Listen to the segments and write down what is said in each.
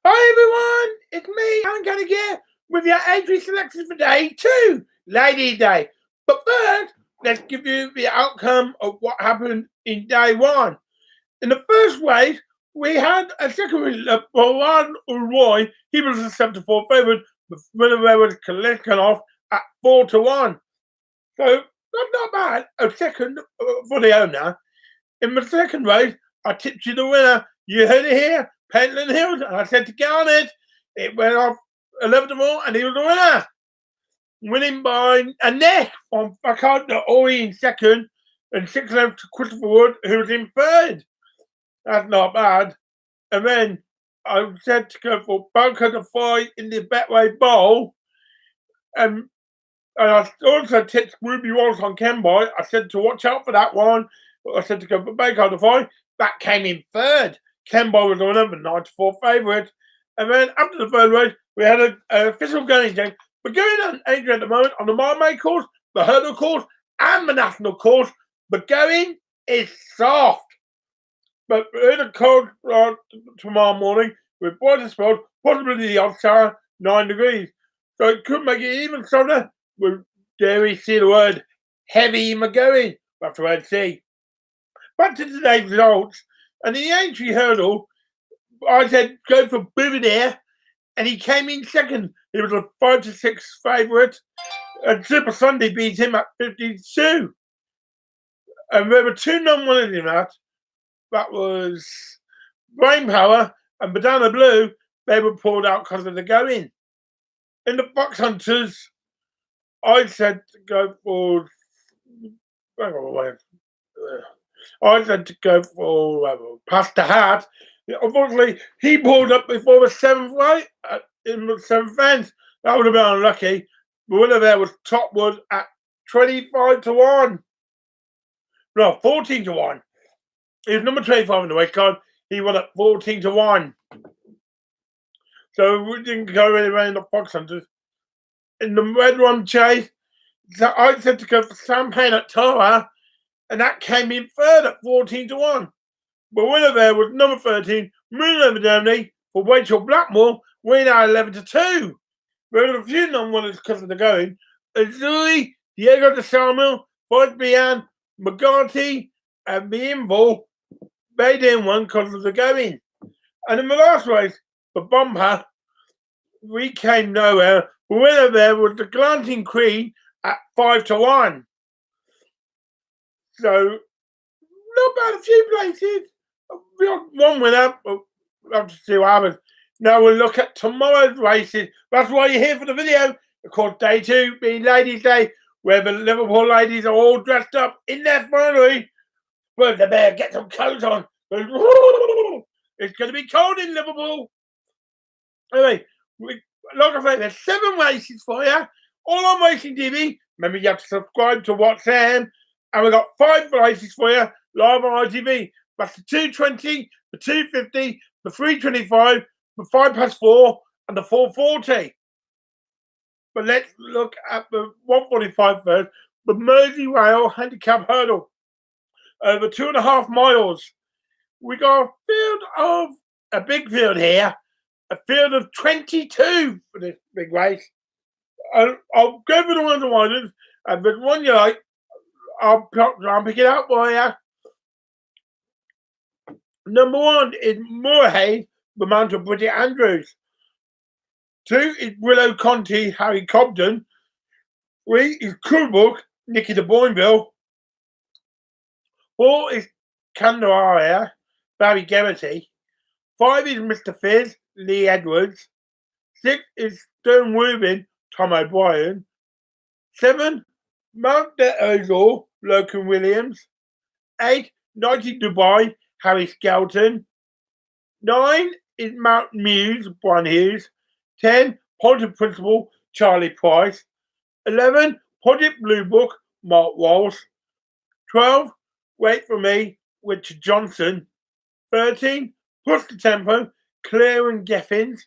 Hi everyone, it's me, I'm gonna get with your Aintree selections for day 2, Ladies' Day. But first, let's give you the outcome of what happened in day 1. In the first race, we had a second race for one Roy. He was a 7-4 favourite, with winner was Kalishnikov at 4-1. So, that's not bad. A second for the owner. In the second race, I tipped you the winner. You heard it here, Pentland Hills, and I said to get on it. It went off 11 to 4, and he was the winner. Winning by a neck from Fakad Ori in second, and 6 lengths to Christopher Wood, who was in third. That's not bad. And then I said to go for Bunker to fight in the Betway Bowl. And I also tipped Ruby Wallace on Kenboy. I said to watch out for that one. I said to go for Baker to fight. That came in third. Kenboy was on number 94 favourite. And then after the third race, we had an official going game. We're going on Aintree at the moment on the Marmite course, the hurdle course, and the national course. The going is soft. But in the cold tomorrow morning, with brighter spells, possibly the odd shower, 9 degrees. So it could make it even softer. Dare we see the word heavy in the going? We'll have to wait and see. Back to today's results. And in the Aintree hurdle, I said go for Bouvier, and he came in second. He was a 5-6 favourite, and Super Sunday beat him at 52. And there were 2 non-winners in that. That was Brain Power and Banana Blue. They were pulled out because of the going. In the Fox Hunters, I said to go for. I said to go for Past the Hat. Unfortunately, he pulled up before the 7th right in the 7th fence. That would have been unlucky. The winner there was Topwood at 25 to 1. No, 14 to 1. He was number 25 in the weight card. He won at 14 to 1. So we didn't go anywhere in the Fox Hunters. In the Red One Chase, so I said to go for Champagne at Tara, and that came in third at 14 to 1. The winner there was number 13, Moon Over Germany, for Rachel Blackmore, winning at 11 to 2. There were a few non-winners because of the going. Azuri, Diego de Samuel, Boyd Bian, McGarty, and Bimbal. They didn't win because of the going. And in the last race, the bumper, we came nowhere. The winner there was the Glancing Queen at 5 to 1. So, not bad, a few places. We got one winner, but we'll have to see what happens. Now we'll look at tomorrow's races. That's why you're here for the video. Of course, day 2 being Ladies' Day, where the Liverpool ladies are all dressed up in their finery. Well, the bear, get some coats on. It's going to be cold in Liverpool. Anyway, like I say, there's 7 races for you, all on Racing TV. Remember, you have to subscribe to What's Them. And we've got 5 races for you live on ITV. That's the 2:20, the 2:50, the 3:25, the 4:05, and the 4:40. But let's look at the 1:45 first. The Merseyrail Handicap Hurdle. Over 2.5 miles. We got a big field here. A field of 22 for this big race. I'll go for the ones and wonders. And there's one you like, I'll pick it out for you. Number 1 is Moorhead, the Mount of Bridget Andrews. 2 is Willow Conti, Harry Cobden. 3 is Coolbrook, Nicky de Boinville. 4 is Candaria, Barry Geraghty. 5 is Mr. Fizz, Lee Edwards. 6 is Stone Rubin, Tom O'Brien. 7, Mount de Ozor, Logan Williams. 8, 90 Dubai, Harry Skelton. 9 is Mount Muse, Brian Hughes. 10, Project Principal, Charlie Price. 11, Project Blue Book, Mark Walsh. 12, Wait for Me, Richard Johnson. 13, Push the Tempo, Claire and Geffins.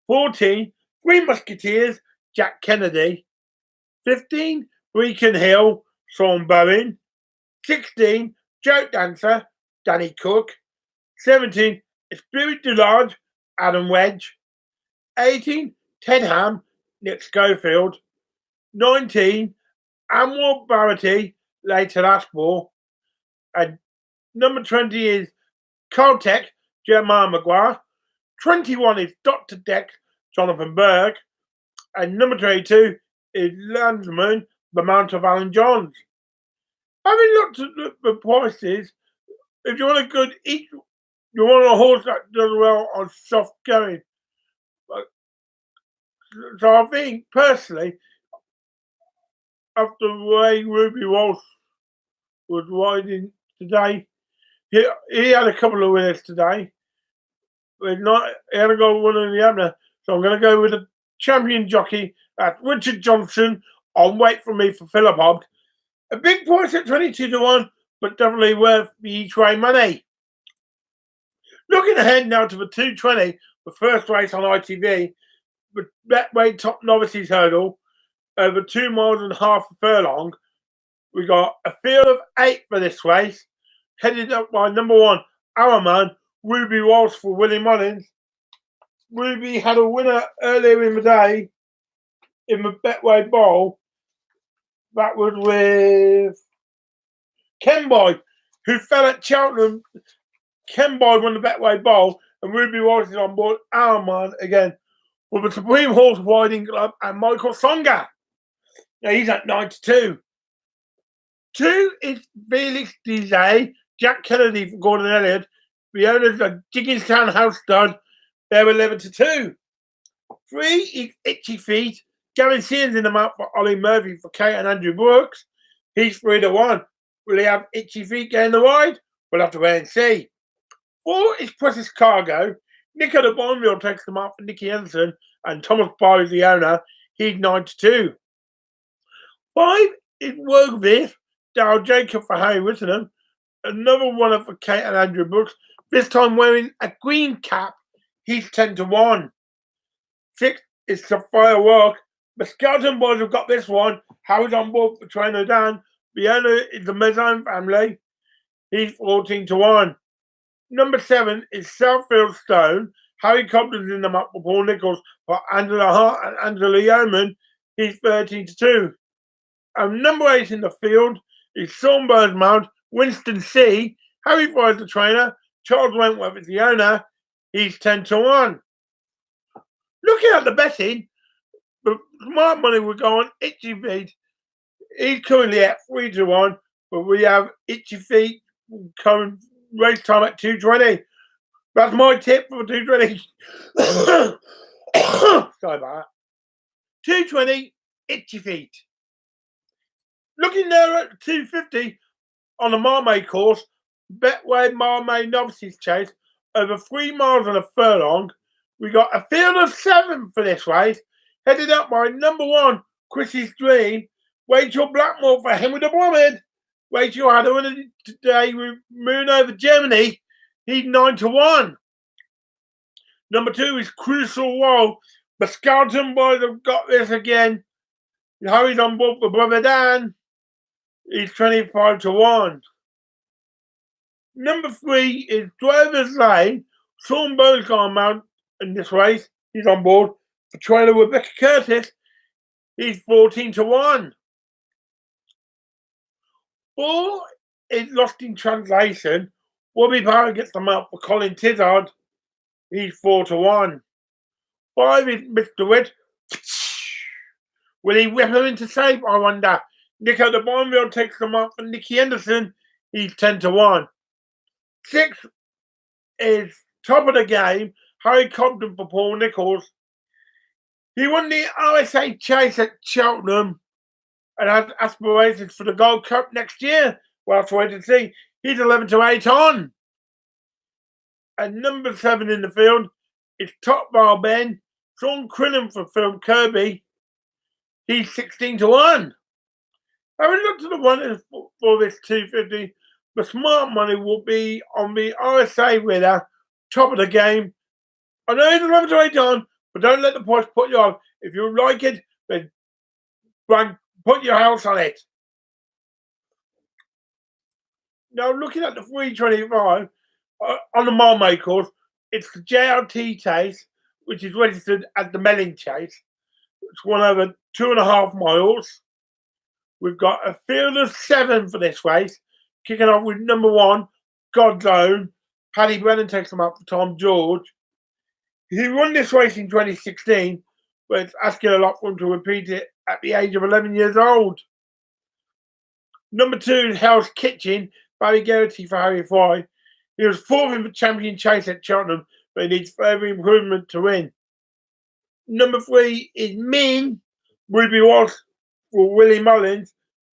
14, Three Musketeers, Jack Kennedy. 15, Beacon Hill, Sean Bowen. 16, Joke Dancer, Danny Cook. 17, Spirit du Large, Adam Wedge. 18, Ted Ham, Nick Schofield. 19, Anwar Barati, later Ashmore. And number 20 is Caltech, Jeremiah Maguire. 21 is Dr. Deck, Jonathan Berg. And number 22 is Landsman, the Mount of Alan Johns. Having looked at the prices, if you want a good you want a horse that does well on soft going. So I think personally, after the way Ruby Walsh was riding today, he had a couple of winners today. He had a gold winner in the opener. So I'm going to go with a champion jockey at Richard Johnson on Wait For Me for Philip Hobbs. A big price at 22-1, but definitely worth the each way money. Looking ahead now to the 220, the first race on ITV, the Betway Top Novices Hurdle, over 2.5 miles a furlong. We got a field of 8 for this race, headed up by number 1, Our Man, Ruby Walsh for Willie Mullins. Ruby had a winner earlier in the day in the Betway Bowl. That was with Ken Boy, who fell at Cheltenham. Ken Boy won the Betway Bowl, and Ruby Walsh is on board Our Man again with the Supreme Horse Riding Club and Michael Songa. Now he's at 92. 2 is Felix Dizay, Jack Kennedy for Gordon Elliott. The owners of Jigginstown House Stud. They're 11-2. 3 is Itchy Feet. Gavin Sears in the map for Ollie Murphy for Kate and Andrew Brooks. He's 3-1. Will he have Itchy Feet getting the ride? We'll have to wait and see. 4 is Precious Cargo. Nico de Bonville takes them up for Nicky Anderson, and Thomas Barr is the owner. He's 9-2. 5 is Worgvith. Darryl Jacob for Harry Whittingham. Another one for Kate and Andrew Brooks. This time wearing a green cap. He's 10-1. 6 is Sapphire Walk. The Skeleton Boys have got this one. Harry's on board for Trainer Dan. The owner is the Maison family. He's 14-1. Number 7 is Southfield Stone. Harry Cobden's in the map for Paul Nichols for Angela Hart and Angela Yeoman. He's 13-2. And number 8 in the field is Sawnbird Mount, Winston C. Harry Fry's the trainer. Charles Wentworth is the owner. He's 10-1. Looking at the betting, the smart money will go on Itchy Feet. He's currently at 3-1, but we have Itchy Feet coming race time at 2:20. That's my tip for 2:20. Sorry about that. 2:20, Itchy Feet. Looking there at 2:50 on the Marmay course, Betway Marmay Novices Chase, over 3 miles and a furlong. We got a field of 7 for this race, headed up by number 1, Chrissy's Dream. Rachel Blackmore for Henry de Bromhead. Rachel had a winner today with Moon over Germany. He's 9-1. Number 2 is Crucial Wall. The Skeleton Boys have got this again. Harry's on board for Brother Dan. He's 25-1. Number 3 is Drover's Lane. Sean Bone's gone mount in this race. He's on board for trainer Rebecca Curtis. He's 14-1. 4 is Lost in Translation. Robbie Power gets them up for Colin Tizard. He's 4-1. 5 is Mr. Wit. Will he whip him into shape, I wonder? Nico de Bonville takes them up for Nicky Henderson. He's 10-1. 6 is Top of the Game. Harry Cobden for Paul Nichols. He won the RSA Chase at Cheltenham and has aspirations for the Gold Cup next year. We'll have to wait and see. He's 11-8 on. And number 7 in the field is Top Bar Ben. Sean Crillan for Phil Kirby. He's 16-1. Having looked at the runners for this 250, the smart money will be on the RSA winner, Top of the Game. I know he's 11-8 on, but don't let the price put you off. If you like it, then put your house on it. Now, looking at the 325 on the Marmay course, It's the JLT chase, which is registered as the Melling Chase. It's one over 2.5 miles. We've got a field of 7 for this race, kicking off with number 1, God's Own. Paddy Brennan takes them up for Tom George. He won this race in 2016, but it's asking a lot for him to repeat it at the age of 11 years old. Number 2 is Hell's Kitchen, Barry Geraghty for Harry Fry. He was 4th in the champion chase at Cheltenham, but he needs further improvement to win. Number 3 is Min, Ruby Walsh for Willie Mullins.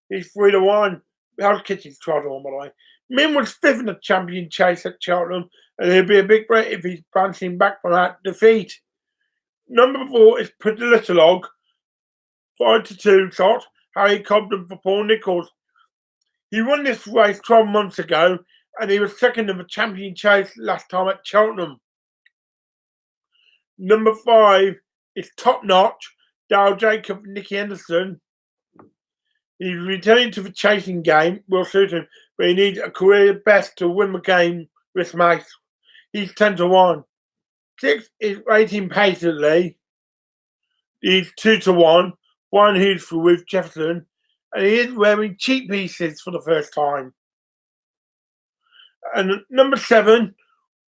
He's 3-1. Hell's Kitchen's 12-1, by the way. Min was 5th in the champion chase at Cheltenham, and he'll be a big threat if he's bouncing back from that defeat. Number 4 is Politolog, 5-2 shot, Harry Cobden for Paul Nicholls. He won this race 12 months ago, and he was 2nd in the champion chase last time at Cheltenham. Number 5 is Top Notch, Dale Jacob and Nicky Henderson. He's returning to the chasing game, will suit him, but he needs a career best to win the game this race. He's 10-1. 6 is Rating Patiently. He's 2-1. Brian Hughes for Ruth Jefferson, and he is wearing cheap pieces for the first time. And number 7,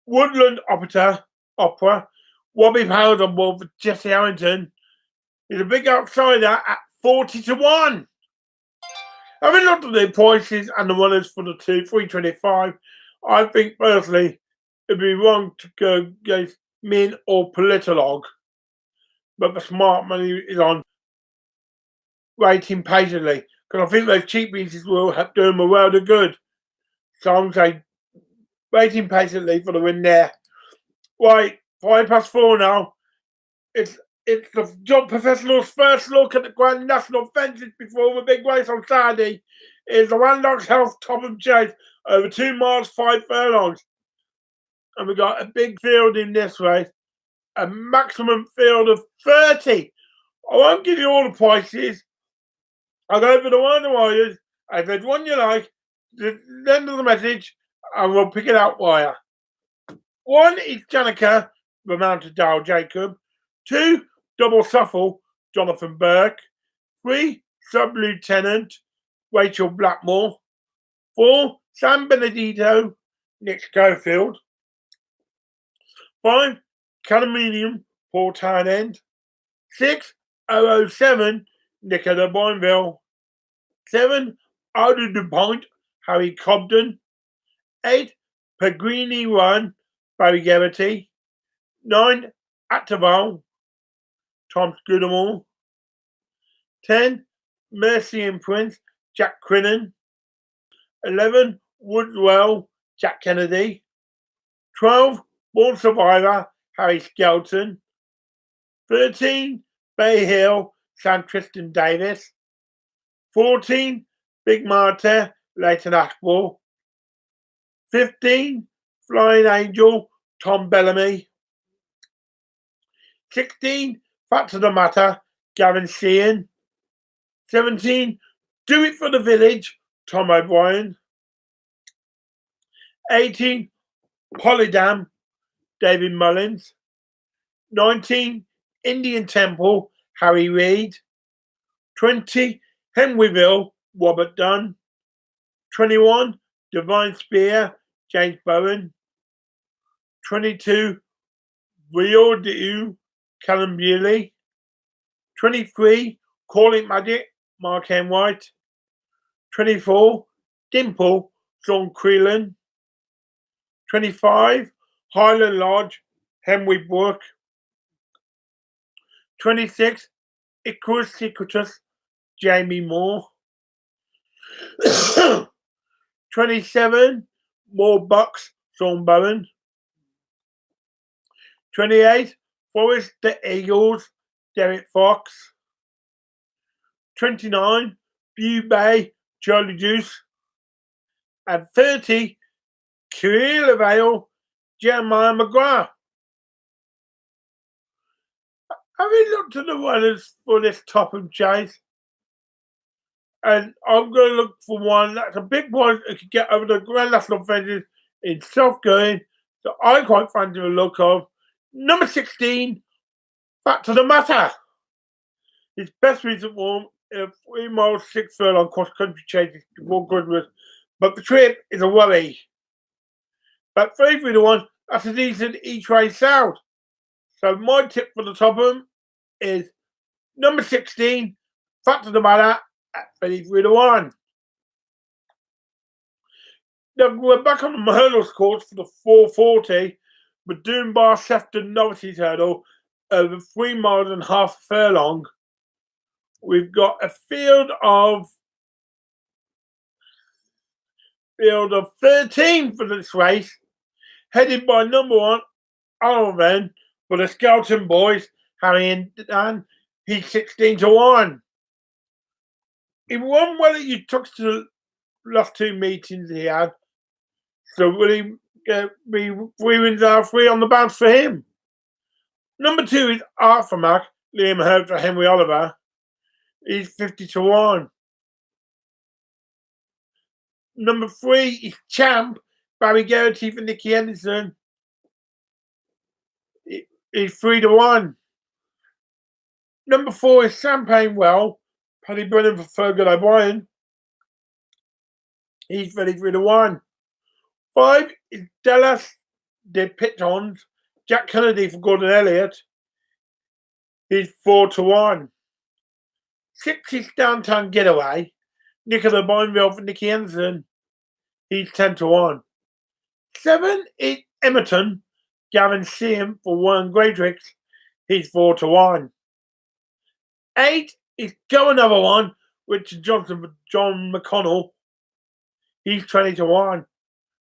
Woodland Opera, Robbie Powers on board for Jesse Harrington. He's a big outsider at 40-1. Having looked at the prices and the runners for the 325, I think personally it'd be wrong to go against Min or Politolog. But the smart money is on Rating Patiently, because I think those cheap pieces will do him a world of good. So I'm saying Rating Patiently for the win there. Right, 4:05 now. It's the Job Professional's first look at the Grand National fences before the big race on Saturday. It's the Randox Health Topham Chase over 2 miles, 5 furlongs. And we've got a big field in this race, a maximum field of 30. I won't give you all the prices. I'll go over the wires. If there's one you like, the end of the message, and we'll pick it out wire. 1 is Janica, the mounted Dale Jacob. 2, Double Shuffle, Jonathan Burke. 3, Sub Lieutenant, Rachel Blackmore. 4, San Benedito, Nick Schofield. 5, Caluminium, Paul Townend. 6, 007, Nicola Boinville. 7, Ardo DuPont, Harry Cobden. 8, Pagrini Run, Barry Geraghty. 9, Actival, Tom Scudamore. 10, Mercy and Prince, Jack Crinan. 11, Woodwell, Jack Kennedy. 12, Born Survivor, Harry Skelton. 13, Bay Hill, Sam Tristan Davis. 14, Big Martyr, Leighton Ashball. 15, Flying Angel, Tom Bellamy. 16, Facts of the Matter, Gavin Sheehan. 17, Do It for the Village, Tom O'Brien. 18, Polydam, David Mullins. 19, Indian Temple, Harry Reid. 20, Henryville, Robert Dunn. 21, Divine Spear, James Bowen. 22, Rio de Callum Bewley. 23, Call It Magic, Mark M. White. 24, Dimple, Sean Creelan. 25, Highland Lodge, Henry Brook. 26, Icarus Secretus, Jamie Moore. 27, More Bucks, Sean Bowen. 28, Forest the Eagles, Derek Fox. 29, View Bay, Charlie Juice. And 30, Kirill Vale, Jeremiah McGrath. Having looked at the runners for this Topham Chase, and I'm going to look for one that's a big one that could get over the Grand National fences in self-going, So I quite fancy the look of number 16, Back to the Matter. His best recent form in a 3 mile 6 furlong cross country chase before Christmas, but the trip is a worry. But 3 to 1, that's a decent each way sound. So my tip for the top of them is number 16, Back to the Matter at 3 to 1. Now we're back on the hurdles course for the 440, but Dunbar Sefton Novices Hurdle over 3 miles and half furlong. We've got a field of 13 for this race, headed by number 1, Alven, for the Skelton boys, Harry and Dan. He's 16 to 1. He won well at took to the last 2 meetings he had. So will he be 3 wins out of 3 on the bounce for him? Number 2 is Arthamac, Liam Hurd for Henry Oliver. He's 50 to 1. Number 3 is Champ, Barry Geraghty for Nicky Henderson. He's 3 to 1. Number 4 is Champagne Well, Paddy Brennan for Fergal O'Brien. He's 33 to 1. 5 is Dallas de Pitons, Jack Kennedy for Gordon Elliott. He's 4 to 1. 6 is Downtown Getaway, Nicola Bineville for Nicky Henderson. He's 10 to 1. 7 is Emerton, Gavin Seam for Warren Greatrix. He's 4 to 1. 8 is Go Another One, Richard Johnson for John McConnell. He's 20 to 1.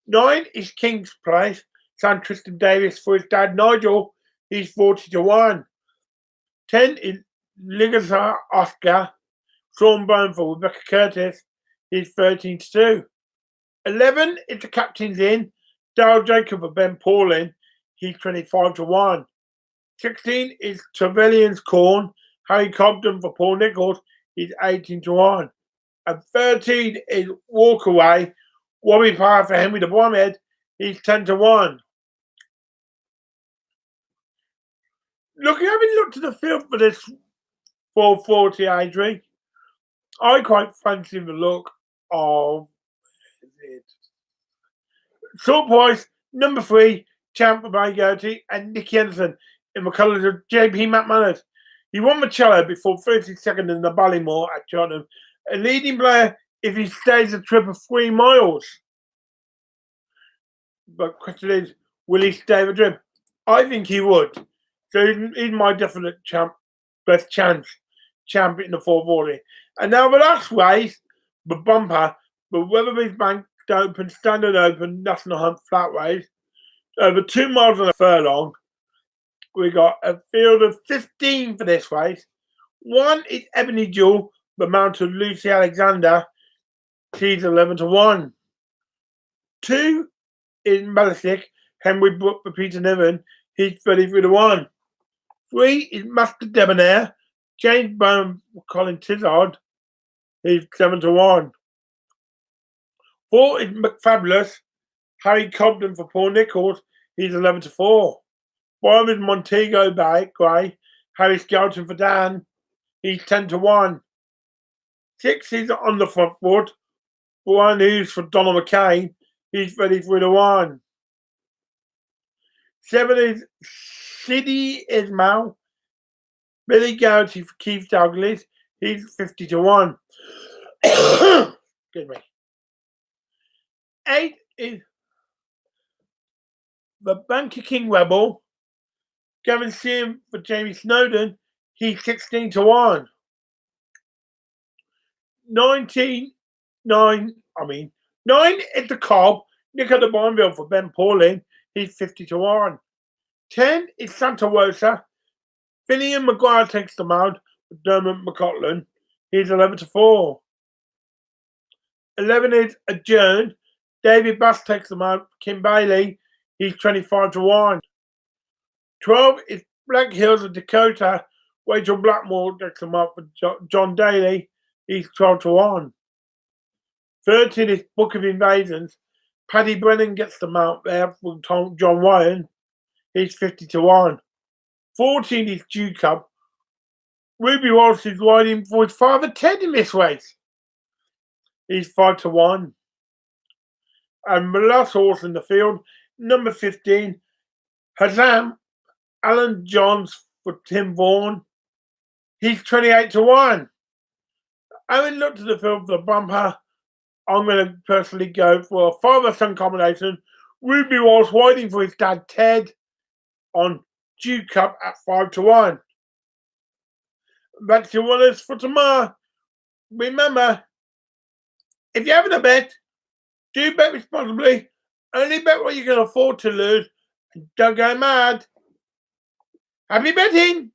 9 is King's Place, San Tristan Davis for his dad Nigel. He's 40 to 1. 10 is Ligazar Oscar, Sean Bone for Rebecca Curtis. He's 13 to 2. 11 is the Captain's Inn, Darryl Jacob for Ben Paulin. He's 25 to 1. 16 is Trevelyan's Corn, Harry Cobden for Paul Nichols. He's 18 to 1. And 13 is Walkaway, Warby Power for Henry de Bromhead. He's 10 to 1. Having looked at the field for this 440 Aintree, I quite fancy the look of Short Price, number 3, Champ for Barry Geraghty, and Nicky Henderson in the colours of JP McManus. He won the cello before 32nd in the Ballymore at Cheltenham, a leading player if he stays a trip of 3 miles. But question is, will he stay the trip? I think he would. So he's my definite best chance champ in the 440. And now the last race, the bumper, the Weatherby's Bank Open, Standard Open, National Hunt Flat Race, over 2 miles and a furlong. We got a field of 15 for this race. 1 is Ebony Jewel, the mount of Lucy Alexander. She's 11 to 1. 2 is Melisic, Henry Brook for Peter Niven. He's 33 to 1. 3 is Master Debonair, James Bone for Colin Tizard. He's 7 to 1. 4 is McFabulous, Harry Cobden for Paul Nichols. He's 11 to 4. 5 is Montego Bay Grey, Harry Skelton for Dan. He's 10 to 1. 6 is On the Front Foot, Brian Hughes for Donald McCain. He's 33 to 1. 7 is Sidi Ismail, Billy Geraghty for Keith Douglas. He's 50 to 1. Excuse me. 8 is the Banker King Rebel, Gavin Seam for Jamie Snowden. He's 16 to 1. 9 is the Cobb, Nicola Bineville for Ben Pauling. He's 50 to 1. 10 is Santa Rosa, Finian Maguire takes the mount for Dermot McCaughlin. He's 11 to 4. 11 is Adjourned, David Bass takes the mount for Kim Bailey. He's 25 to 1. 12 is Black Hills of Dakota, Rachel Blackmore takes the mount for John Daly. He's 12 to 1. 13 is Book of Invasions, Paddy Brennan gets the mount there for John Ryan. He's 50-1. 14 is Dew Cup. Ruby Walsh is riding for his father Ted in this race. He's 5-1. And the last horse in the field, number 15, Hazam Alan Johns for Tim Vaughan. He's 28-1. Having looked at the field for the bumper, I'm going to personally go for a father-son combination. Ruby Walsh riding for his dad Ted on Dew Cup at 5-1. That's your winners for tomorrow. Remember, if you're having a bet, do bet responsibly. Only bet what you can afford to lose. And don't go mad. Happy betting!